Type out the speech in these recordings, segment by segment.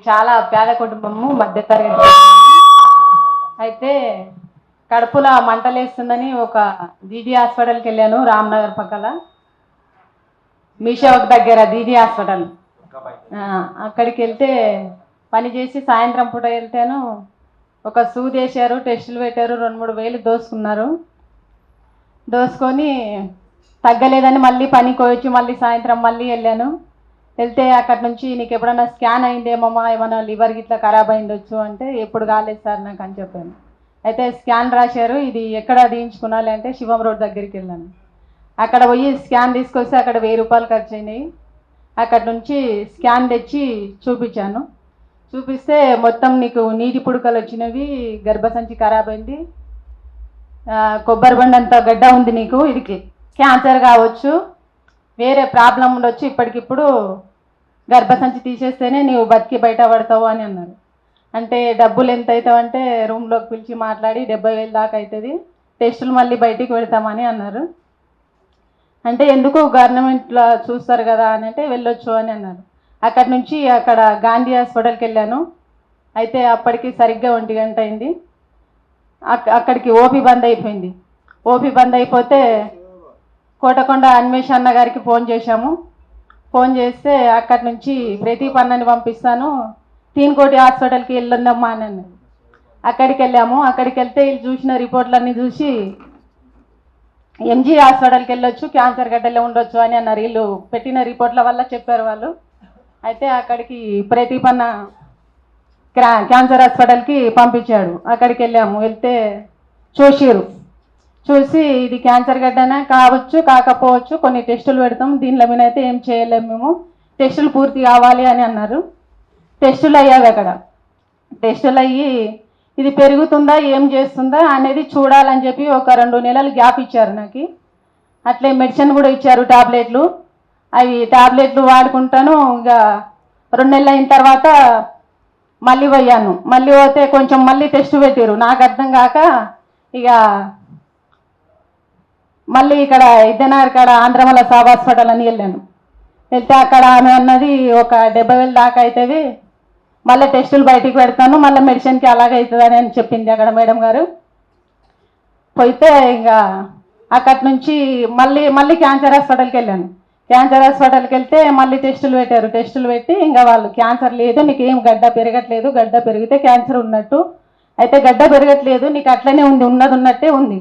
చాలా పేద కుటుంబము, మధ్యతరగతి కుటుంబము. అయితే కడుపులో మంటలేస్తుందని ఒక దీదీ హాస్పిటల్కి వెళ్ళాను, రామ్నగర్ పక్కల మీషోక్ దగ్గర దీదీ హాస్పిటల్. అక్కడికి వెళ్తే పని చేసి సాయంత్రం పూట వెళ్తాను. ఒక సూది వేసారు, టెస్టులు పెట్టారు, 2-3 వేలు దోసుకున్నారు. దోసుకొని తగ్గలేదని మళ్ళీ పనికి వచ్చి మళ్ళీ సాయంత్రం మళ్ళీ వెళ్ళాను. వెళ్తే అక్కడి నుంచి నీకు ఎప్పుడైనా స్కాన్ అయిందేమమ్మా, ఏమైనా లివర్ గిట్లా ఖరాబ్ అయిండొచ్చు అంటే ఎప్పుడు కాలేదు సార్ నాకు అని చెప్పాను. అయితే స్కాన్ రాశారు. ఇది ఎక్కడ తీయించుకున్నాలి అంటే శివం రోడ్ దగ్గరికి వెళ్ళాను. అక్కడ పోయి స్కాన్ తీసుకొస్తే అక్కడ 1000 రూపాయలు ఖర్చు అయినాయి. అక్కడి నుంచి స్కాన్ తెచ్చి చూపించాను. చూపిస్తే మొత్తం నీకు నీటి పుడకలు వచ్చినవి, గర్భసంచి ఖరాబ్ అయింది, కొబ్బరి బండి అంత గడ్డ ఉంది, నీకు ఇది క్యాన్సర్ కావచ్చు, వేరే ప్రాబ్లం ఉండొచ్చు, ఇప్పటికిప్పుడు గర్భసంచి తీసేస్తేనే నీవు బతికి బయటపడతావు అని అన్నారు. అంటే డబ్బులు ఎంత అవుతావు అంటే రూమ్లోకి పిలిచి మాట్లాడి 70,000 దాకా అవుతుంది, టెస్టులు మళ్ళీ బయటికి పెడతామని అన్నారు. అంటే ఎందుకు గవర్నమెంట్లో చూస్తారు కదా అని అంటే వెళ్ళొచ్చు అని అన్నారు. అక్కడి నుంచి అక్కడ గాంధీ హాస్పిటల్కి వెళ్ళాను. అయితే అప్పటికి సరిగ్గా 1 గంట అయింది. అక్కడికి ఓపీ బంద్ అయిపోయింది. ఓపీ బంద్ అయిపోతే కోటకొండ అన్వేష్ అన్న గారికి ఫోన్ చేశాము. ఫోన్ చేస్తే అక్కడి నుంచి ప్రదీప్ అన్నని పంపిస్తాను, తీన్కోటి హాస్పిటల్కి వెళ్ళొందమ్మా అని అన్నారు. అక్కడికి వెళ్ళాము. అక్కడికి వెళ్తే వీళ్ళు చూసిన రిపోర్ట్లన్నీ చూసి ఎంజీ హాస్పిటల్కి వెళ్ళొచ్చు, క్యాన్సర్ గడ్డలే ఉండొచ్చు అని అన్నారు. వీళ్ళు పెట్టిన రిపోర్ట్ల వల్ల చెప్పారు వాళ్ళు. అయితే అక్కడికి ప్రదీప్ అన్న క్యాన్సర్ హాస్పిటల్కి పంపించాడు. అక్కడికి వెళ్ళాము. వెళ్తే చూసి ఇది క్యాన్సర్ గడ్డనే కావచ్చు, కాకపోవచ్చు, కొన్ని టెస్టులు పెడతాం, దీనిలో మీద అయితే ఏం చేయలేము మేము, టెస్టులు పూర్తి కావాలి అని అన్నారు. టెస్టులు అయ్యావి. అక్కడ టెస్టులు అయ్యి ఇది పెరుగుతుందా ఏం చేస్తుందా అనేది చూడాలని చెప్పి ఒక 2 నెలలు గ్యాప్ ఇచ్చారు నాకు. అట్లే మెడిసిన్ కూడా ఇచ్చారు, టాబ్లెట్లు. అవి టాబ్లెట్లు వాడుకుంటాను. ఇక 2 నెలలు అయిన తర్వాత మళ్ళీ పోయాను. మళ్ళీ పోతే కొంచెం మళ్ళీ టెస్ట్ పెట్టారు. నాకు అర్థం కాక ఇక మళ్ళీ ఇక్కడ ఇద్దనార్ కాడ ఆంధ్రమల సాబ్ హాస్పిటల్ అని వెళ్ళాను. వెళ్తే అక్కడ ఆమె అన్నది ఒక 70,000 దాకా అవుతుంది, మళ్ళీ టెస్టులు బయటికి పెడతాను, మళ్ళీ మెడిసిన్కి అలాగే అవుతుంది అని చెప్పింది అక్కడ మేడం గారు. పోతే ఇంకా అక్కడి నుంచి మళ్ళీ క్యాన్సర్ హాస్పిటల్కి వెళ్ళాను. క్యాన్సర్ హాస్పిటల్కి వెళ్తే మళ్ళీ టెస్టులు పెట్టారు. టెస్టులు పెట్టి ఇంకా వాళ్ళు క్యాన్సర్ లేదు, నీకు ఏం గడ్డ పెరగట్లేదు, గడ్డ పెరిగితే క్యాన్సర్ ఉన్నట్టు, అయితే గడ్డ పెరగట్లేదు, నీకు అట్లనే ఉంది, ఉన్నది ఉన్నట్టే ఉంది,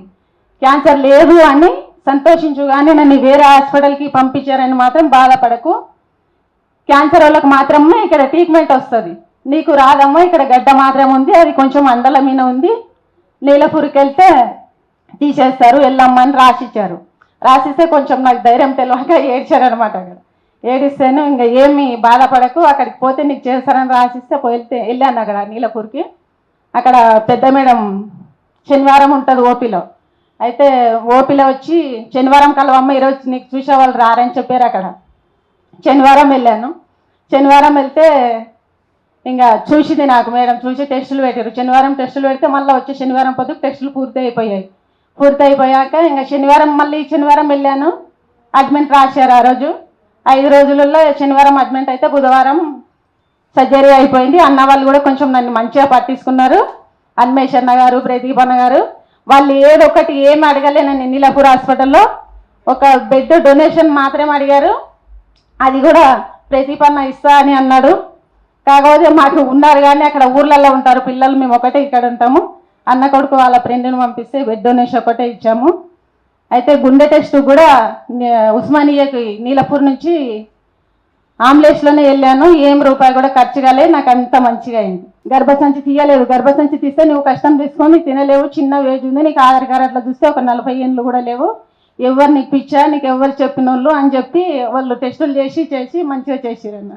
క్యాన్సర్ లేదు అని సంతోషించు, కానీ నన్ను వేరే హాస్పిటల్కి పంపించారని మాత్రం బాధపడకు, క్యాన్సర్ వాళ్ళకి మాత్రమే ఇక్కడ ట్రీట్మెంట్ వస్తుంది, నీకు రాదమ్మా, ఇక్కడ గడ్డ మాత్రం ఉంది, అది కొంచెం అండల మీద ఉంది, నీలపూర్కి వెళ్తే తీసేస్తారు, వెళ్ళమ్మని రాసిచ్చారు. రాసిస్తే కొంచెం నాకు ధైర్యం తెలియక ఏడ్చారనమాట. అక్కడ ఏడిస్తేను ఇంకా ఏమి బాధపడకు, అక్కడికి పోతే నీకు చేస్తారని రాసిస్తే వెళ్ళాను అక్కడ నీలపూర్కి. అక్కడ పెద్ద మేడం శనివారం ఉంటుంది ఓపీలో. అయితే ఓపీలో వచ్చి శనివారం కలవమ్మ, ఈరోజు నీకు చూసే వాళ్ళు రారని చెప్పారు. అక్కడ శనివారం వెళ్ళాను. శనివారం వెళ్తే ఇంకా చూసింది నాకు మేడం, చూసి టెస్టులు పెట్టారు. శనివారం టెస్టులు పెడితే మళ్ళీ వచ్చే శనివారం పొద్దుకు టెస్టులు పూర్తి అయిపోయాక ఇంకా శనివారం వెళ్ళాను. అడ్మిట్ రాశారు. ఆ రోజు 5 రోజులలో శనివారం అడ్మిట్ అయితే బుధవారం సర్జరీ అయిపోయింది. అన్న వాళ్ళు కూడా కొంచెం నన్ను మంచిగా పట్టించుకున్నారు, అన్వేష్ అన్న గారు, ప్రదీప్ అన్న గారు. వాళ్ళు ఏదొకటి ఏమి అడగలే నన్ను. నీలపూర్ హాస్పిటల్లో ఒక బెడ్ డొనేషన్ మాత్రమే అడిగారు, అది కూడా ప్రదీప్ అన్న ఇస్తా అని అన్నాడు. కాకపోతే మాకు ఉన్నారు కానీ అక్కడ ఊర్లలో ఉంటారు పిల్లలు, మేము ఒకటే ఇక్కడ ఉంటాము. అన్న కొడుకు వాళ్ళ ఫ్రెండ్ని పంపిస్తే బెడ్ డొనేషన్ ఒకటే ఇచ్చాము. అయితే గుండె టెస్ట్ కూడా ఉస్మానియాకి నీలపూర్ నుంచి ఆంబులెన్స్లోనే వెళ్ళాను, ఏం రూపాయి కూడా ఖర్చు కాలేదు, నాకు అంత మంచిగా అయింది. గర్భసంచి తీయలేదు, గర్భసంచి తీస్తే నువ్వు కష్టం తీసుకొని తినలేవు, చిన్న ఏజ్ ఉంది, నీకు ఆధార్ కార్డు అట్లా చూస్తే ఒక 40 ఏళ్ళు కూడా లేవు, ఎవరు నీకు పిచ్చా, నీకు ఎవరు చెప్పిన వాళ్ళు అని చెప్పి వాళ్ళు టెస్టులు చేసి మంచిగా చేసిరన్న.